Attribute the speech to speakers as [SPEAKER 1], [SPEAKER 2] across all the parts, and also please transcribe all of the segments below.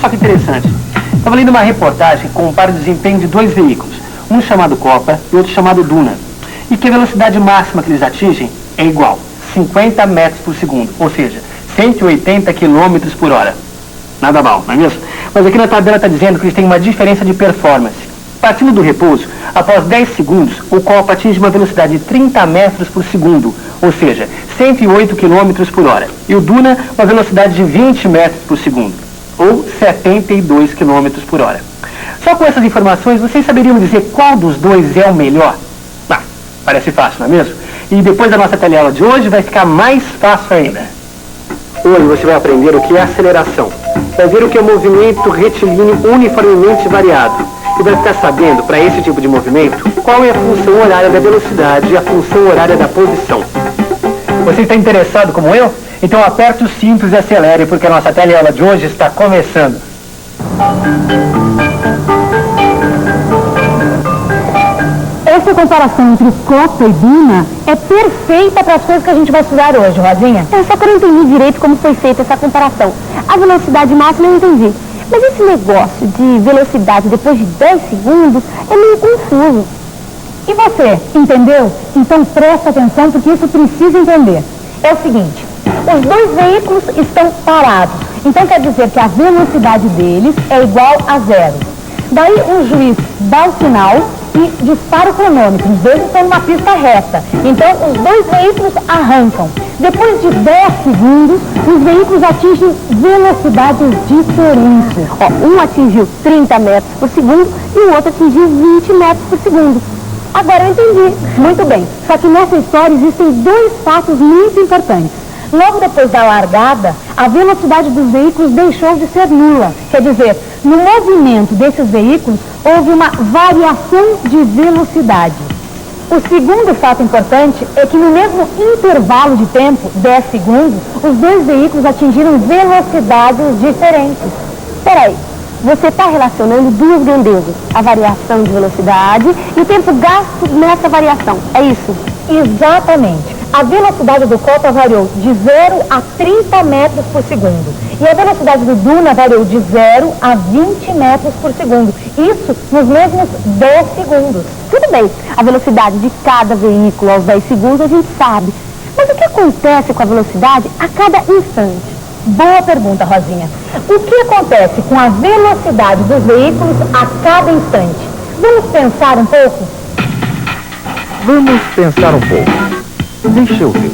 [SPEAKER 1] Olha que interessante. Estava lendo uma reportagem que compara o desempenho de dois veículos, um chamado Copa e outro chamado Duna, e que a velocidade máxima que eles atingem é igual, 50 metros por segundo, ou seja, 180 quilômetros por hora. Nada mal, não é mesmo? Mas aqui na tabela está dizendo que eles têm uma diferença de performance. Partindo do repouso, após 10 segundos, o Copa atinge uma velocidade de 30 metros por segundo, ou seja, 108 quilômetros por hora. E o Duna, uma velocidade de 20 metros por segundo, ou 72 quilômetros por hora. Só com essas informações, vocês saberiam dizer qual dos dois é o melhor? Ah, parece fácil, não é mesmo? E depois da nossa teleaula de hoje, vai ficar mais fácil ainda. Hoje você vai aprender o que é aceleração. Vai ver o que é movimento retilíneo uniformemente variado. E vai ficar sabendo, para esse tipo de movimento, qual é a função horária da velocidade e a função horária da posição. Você está interessado como eu? Então aperte os cintos e acelere, porque a nossa teleaula de hoje está começando.
[SPEAKER 2] Essa comparação entre Copa e Duna é perfeita para as coisas que a gente vai estudar hoje, Rosinha. Eu só quero entender direito como foi feita essa comparação. A velocidade máxima eu entendi. Mas esse negócio de velocidade depois de 10 segundos é meio confuso. E você, entendeu? Então presta atenção porque isso precisa entender. É o seguinte, os dois veículos estão parados. Então quer dizer que a velocidade deles é igual a zero. Daí o juiz dá o sinal e dispara o cronômetro. Os dois estão numa pista reta. Então os dois veículos arrancam. Depois de 10 segundos, os veículos atingem velocidades diferentes. Um atingiu 30 metros por segundo e o outro atingiu 20 metros por segundo. Agora eu entendi. Muito bem. Só que nessa história existem dois fatos muito importantes. Logo depois da largada, a velocidade dos veículos deixou de ser nula. Quer dizer, no movimento desses veículos, houve uma variação de velocidade. O segundo fato importante é que no mesmo intervalo de tempo, 10 segundos, os dois veículos atingiram velocidades diferentes. Peraí, você está relacionando duas grandezas, a variação de velocidade e o tempo gasto nessa variação, é isso? Exatamente. A velocidade do Copa variou de 0 a 30 metros por segundo. E a velocidade do Duna variou de 0 a 20 metros por segundo. Isso nos mesmos 10 segundos. Tudo bem, a velocidade de cada veículo aos 10 segundos a gente sabe. Mas o que acontece com a velocidade a cada instante? Boa pergunta, Rosinha. O que acontece com a velocidade dos veículos a cada instante? Vamos pensar um pouco?
[SPEAKER 3] Vamos pensar um pouco. Deixa eu ver.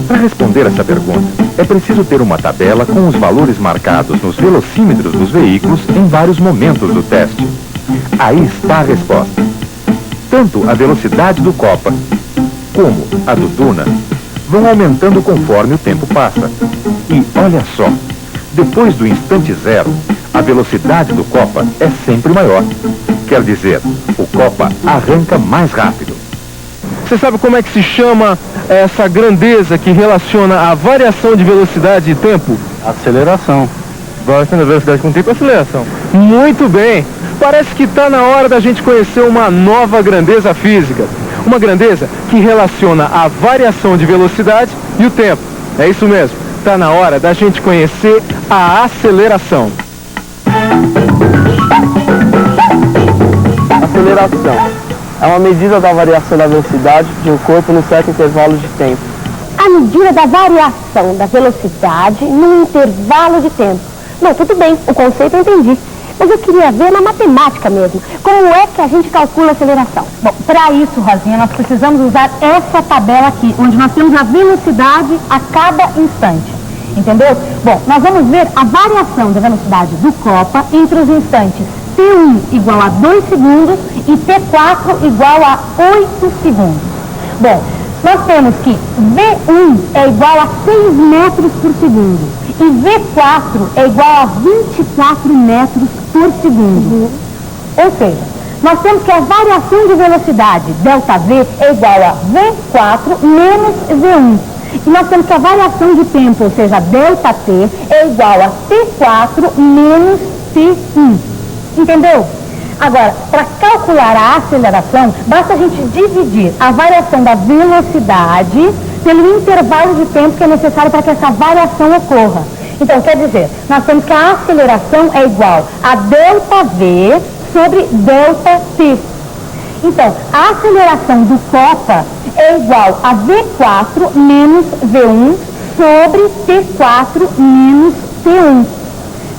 [SPEAKER 3] Para responder essa pergunta, é preciso ter uma tabela com os valores marcados nos velocímetros dos veículos em vários momentos do teste. Aí está a resposta. Tanto a velocidade do Copa como a do Duna vão aumentando conforme o tempo passa. E olha só, depois do instante zero, a velocidade do Copa é sempre maior. Quer dizer, o Copa arranca mais rápido.
[SPEAKER 4] Você sabe como é que se chama essa grandeza que relaciona a variação de velocidade e tempo?
[SPEAKER 5] Aceleração.
[SPEAKER 4] Variação da velocidade com tempo é aceleração. Muito bem! Parece que está na hora da gente conhecer uma nova grandeza física. Uma grandeza que relaciona a variação de velocidade e o tempo. É isso mesmo. Está na hora da gente conhecer a aceleração.
[SPEAKER 5] Aceleração é uma medida da variação da velocidade de um corpo num certo intervalo de tempo.
[SPEAKER 2] A medida da variação da velocidade num intervalo de tempo. Não, tudo bem, o conceito eu entendi. Mas eu queria ver na matemática mesmo. Como é que a gente calcula a aceleração? Bom, para isso, Rosinha, nós precisamos usar essa tabela aqui, onde nós temos a velocidade a cada instante. Entendeu? Bom, nós vamos ver a variação da velocidade do Copa entre os instantes T1 igual a 2 segundos e T4 igual a 8 segundos. Bom, nós temos que V1 é igual a 6 metros por segundo e V4 é igual a 24 metros por segundo. Ou seja, nós temos que a variação de velocidade, ΔV, é igual a V4 menos V1. E nós temos que a variação de tempo, ou seja, ΔT, é igual a T4 menos T1. Entendeu? Agora, para calcular a aceleração, basta a gente dividir a variação da velocidade pelo intervalo de tempo que é necessário para que essa variação ocorra. Então, quer dizer, nós temos que a aceleração é igual a ΔV sobre ΔT. Então, a aceleração do Copa é igual a V4 menos V1 sobre T4 menos T1.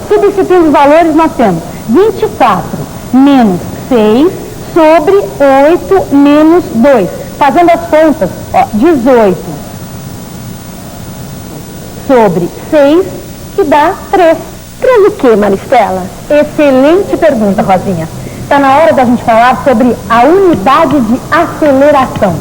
[SPEAKER 2] Substituindo os valores, nós temos 24 menos 6 sobre 8 menos 2. Fazendo as contas, 18 sobre 6, que dá 3. 3 o quê, Maristela? Excelente pergunta, Rosinha. Está na hora da gente falar sobre a unidade de aceleração.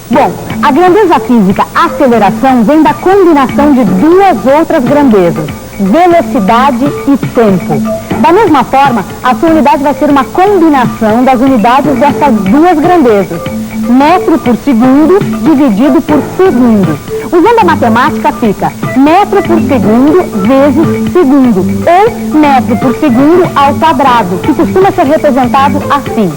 [SPEAKER 2] Bom, a grandeza física aceleração vem da combinação de duas outras grandezas, velocidade e tempo. Da mesma forma, a sua unidade vai ser uma combinação das unidades dessas duas grandezas. Metro por segundo dividido por segundo. Usando a matemática fica metro por segundo vezes segundo, ou metro por segundo ao quadrado, que costuma ser representado assim.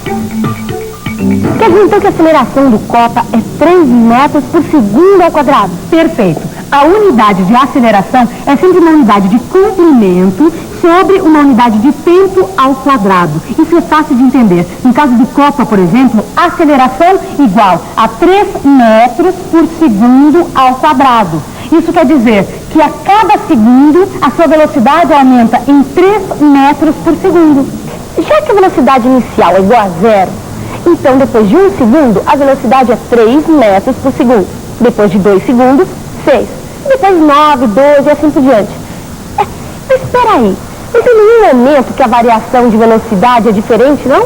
[SPEAKER 2] Quer dizer então que a aceleração do Copa é 3 metros por segundo ao quadrado? Perfeito. A unidade de aceleração é sempre uma unidade de comprimento sobre uma unidade de tempo ao quadrado. Isso é fácil de entender. No caso do Copa, por exemplo, aceleração igual a 3 metros por segundo ao quadrado. Isso quer dizer que a cada segundo a sua velocidade aumenta em 3 metros por segundo. Já que a velocidade inicial é igual a zero, então depois de 1 segundo a velocidade é 3 metros por segundo. Depois de 2 segundos, 6. Depois 9, 12 e assim por diante. Mas espera aí. Não tem nenhum momento que a variação de velocidade é diferente, não?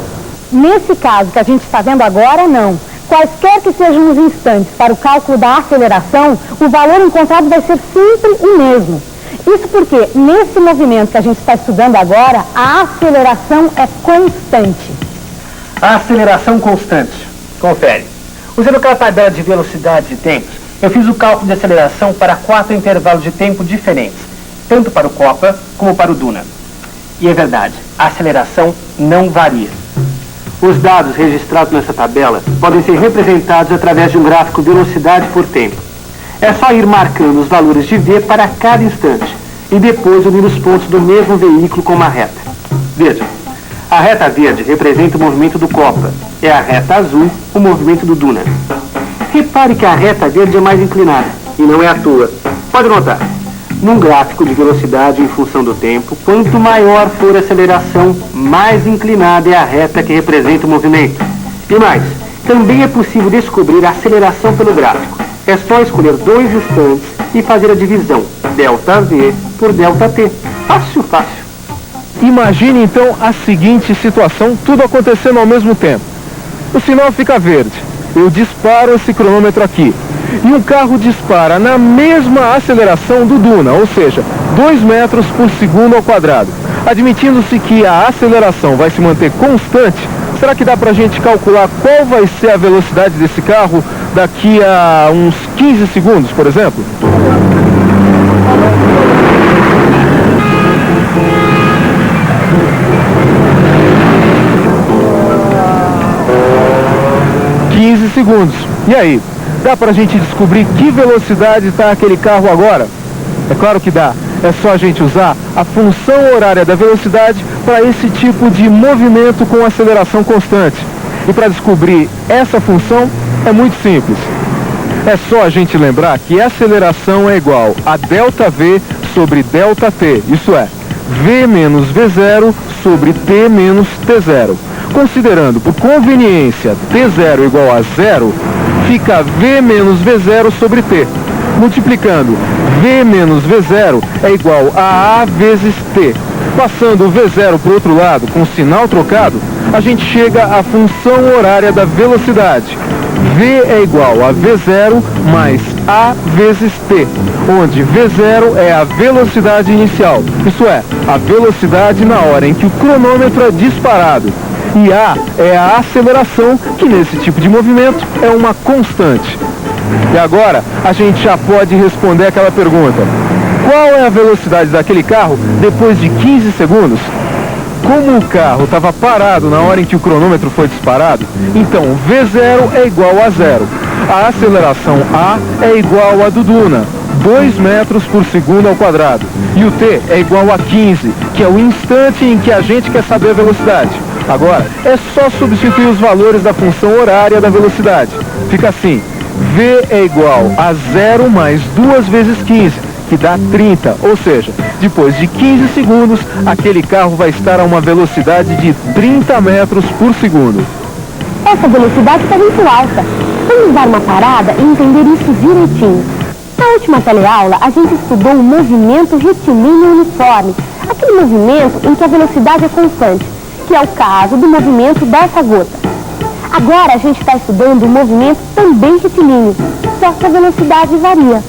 [SPEAKER 2] Nesse caso que a gente está vendo agora, não. Quaisquer que sejam os instantes para o cálculo da aceleração, o valor encontrado vai ser sempre o mesmo. Isso porque, nesse movimento que a gente está estudando agora, a aceleração é constante.
[SPEAKER 1] A aceleração constante. Confere. Usando aquela tabela de velocidades e tempos, eu fiz o cálculo de aceleração para 4 intervalos de tempo diferentes, tanto para o Copa como para o Duna. E é verdade, a aceleração não varia. Os dados registrados nessa tabela podem ser representados através de um gráfico velocidade por tempo. É só ir marcando os valores de V para cada instante e depois unir os pontos do mesmo veículo com uma reta. Veja, a reta verde representa o movimento do Copa, é a reta azul o movimento do Duna. Repare que a reta verde é mais inclinada, e não é à toa. Pode notar, num gráfico de velocidade em função do tempo, quanto maior for a aceleração, mais inclinada é a reta que representa o movimento. E mais, também é possível descobrir a aceleração pelo gráfico. É só escolher 2 instantes e fazer a divisão, ΔV por ΔT. Fácil, fácil.
[SPEAKER 4] Imagine então a seguinte situação, tudo acontecendo ao mesmo tempo. O sinal fica verde. Eu disparo esse cronômetro aqui. E um carro dispara na mesma aceleração do Duna, ou seja, 2 metros por segundo ao quadrado. Admitindo-se que a aceleração vai se manter constante, será que dá pra gente calcular qual vai ser a velocidade desse carro daqui a uns 15 segundos, por exemplo? Segundos. E aí, dá pra gente descobrir que velocidade está aquele carro agora? É claro que dá. É só a gente usar a função horária da velocidade para esse tipo de movimento com aceleração constante. E para descobrir essa função é muito simples. É só a gente lembrar que a aceleração é igual a ΔV sobre ΔT. Isso é, V menos V0 sobre T menos T0. Considerando por conveniência T0 igual a 0, fica V menos V0 sobre T. Multiplicando V menos V0 é igual a A vezes T. Passando o V0 para o outro lado com o sinal trocado, a gente chega à função horária da velocidade. V é igual a V0 mais A vezes T, onde V0 é a velocidade inicial, isso é, a velocidade na hora em que o cronômetro é disparado. E A é a aceleração, que nesse tipo de movimento é uma constante. E agora a gente já pode responder aquela pergunta: qual é a velocidade daquele carro depois de 15 segundos? Como o carro estava parado na hora em que o cronômetro foi disparado, então V0 é igual a 0. A aceleração A é igual a do Duna, 2 metros por segundo ao quadrado. E o t é igual a 15, que é o instante em que a gente quer saber a velocidade. Agora, é só substituir os valores da função horária da velocidade. Fica assim, v é igual a 0 mais 2 vezes 15, que dá 30. Ou seja, depois de 15 segundos, aquele carro vai estar a uma velocidade de 30 metros por segundo.
[SPEAKER 2] Essa velocidade está muito alta. Vamos dar uma parada e entender isso direitinho. Na última teleaula, a gente estudou o movimento retilíneo uniforme, aquele movimento em que a velocidade é constante, que é o caso do movimento dessa gota. Agora a gente está estudando o movimento também retilíneo, só que a velocidade varia.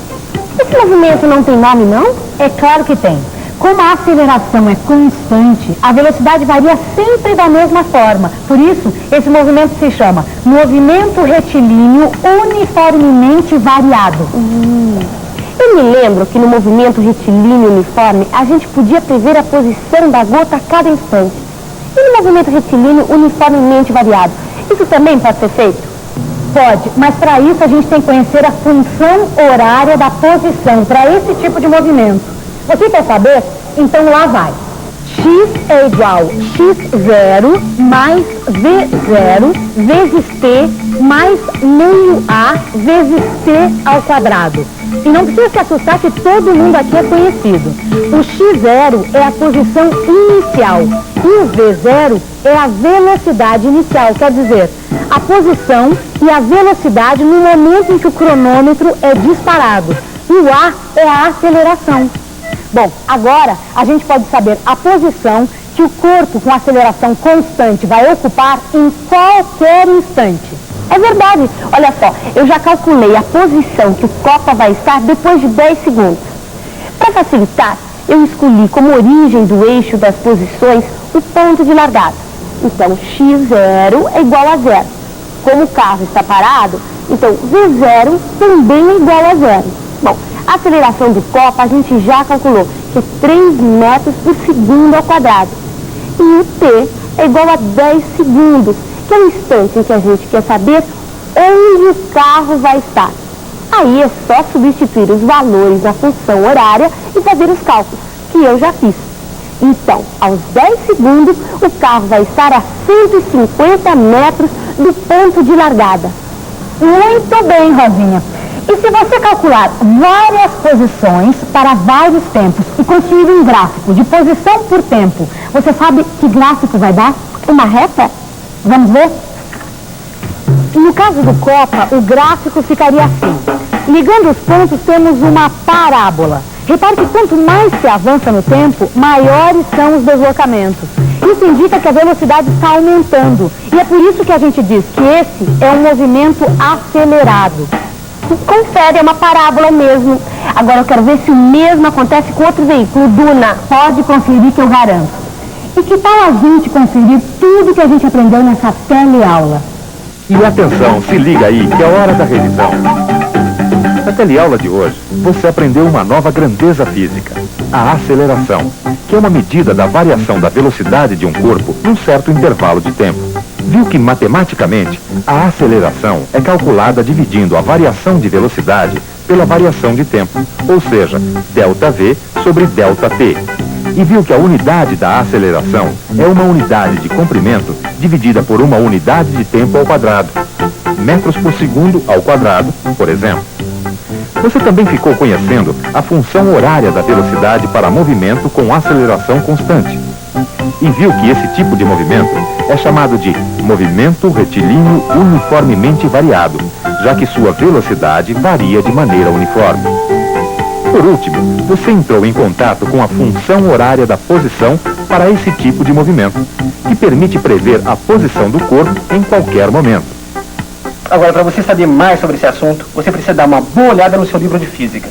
[SPEAKER 2] Esse movimento não tem nome, não?
[SPEAKER 6] É claro que tem. Como a aceleração é constante, a velocidade varia sempre da mesma forma. Por isso, esse movimento se chama movimento retilíneo uniformemente variado.
[SPEAKER 2] Eu me lembro que no movimento retilíneo uniforme, a gente podia prever a posição da gota a cada instante. E no movimento retilíneo uniformemente variado, isso também pode ser feito?
[SPEAKER 6] Pode, mas para isso a gente tem que conhecer a função horária da posição para esse tipo de movimento. Você quer saber? Então lá vai. X é igual a x0 mais v0 vezes t mais meio a vezes t ao quadrado. E não precisa se assustar que todo mundo aqui é conhecido. O x0 é a posição inicial e o v0 é a velocidade inicial, quer dizer, a posição e a velocidade no momento em que o cronômetro é disparado. E o a é a aceleração. Bom, agora a gente pode saber a posição que o corpo com aceleração constante vai ocupar em qualquer instante. É verdade. Olha só, eu já calculei a posição que o copa vai estar depois de 10 segundos. Para facilitar, eu escolhi como origem do eixo das posições o ponto de largada. Então, x0 é igual a 0. Como o carro está parado, então v0 também é igual a 0. Bom, a aceleração do copa a gente já calculou, que é 3 metros por segundo ao quadrado. E o t é igual a 10 segundos, que é o instante em que a gente quer saber onde o carro vai estar. Aí é só substituir os valores na função horária e fazer os cálculos, que eu já fiz. Então, aos 10 segundos, o carro vai estar a 150 metros do ponto de largada. Muito bem, Rosinha. E se você calcular várias posições para vários tempos e construir um gráfico de posição por tempo, você sabe que gráfico vai dar?
[SPEAKER 2] Uma reta?
[SPEAKER 6] Vamos ver? No caso do copa, o gráfico ficaria assim. Ligando os pontos, temos uma parábola. Repare que quanto mais se avança no tempo, maiores são os deslocamentos. Isso indica que a velocidade está aumentando. E é por isso que a gente diz que esse é um movimento acelerado.
[SPEAKER 2] Confere, é uma parábola mesmo. Agora eu quero ver se o mesmo acontece com outro veículo, Duna.
[SPEAKER 6] Pode conferir que eu garanto. E que tal a gente conferir tudo que a gente aprendeu nessa teleaula?
[SPEAKER 3] E atenção, se liga aí, que é hora da revisão. Na teleaula de hoje, você aprendeu uma nova grandeza física, a aceleração, que é uma medida da variação da velocidade de um corpo num certo intervalo de tempo. Viu que, matematicamente, a aceleração é calculada dividindo a variação de velocidade pela variação de tempo, ou seja, ΔV sobre ΔT. E viu que a unidade da aceleração é uma unidade de comprimento dividida por uma unidade de tempo ao quadrado. Metros por segundo ao quadrado, por exemplo. Você também ficou conhecendo a função horária da velocidade para movimento com aceleração constante. E viu que esse tipo de movimento é chamado de movimento retilíneo uniformemente variado, já que sua velocidade varia de maneira uniforme. Por último, você entrou em contato com a função horária da posição para esse tipo de movimento, que permite prever a posição do corpo em qualquer momento.
[SPEAKER 1] Agora, para você saber mais sobre esse assunto, você precisa dar uma boa olhada no seu livro de física.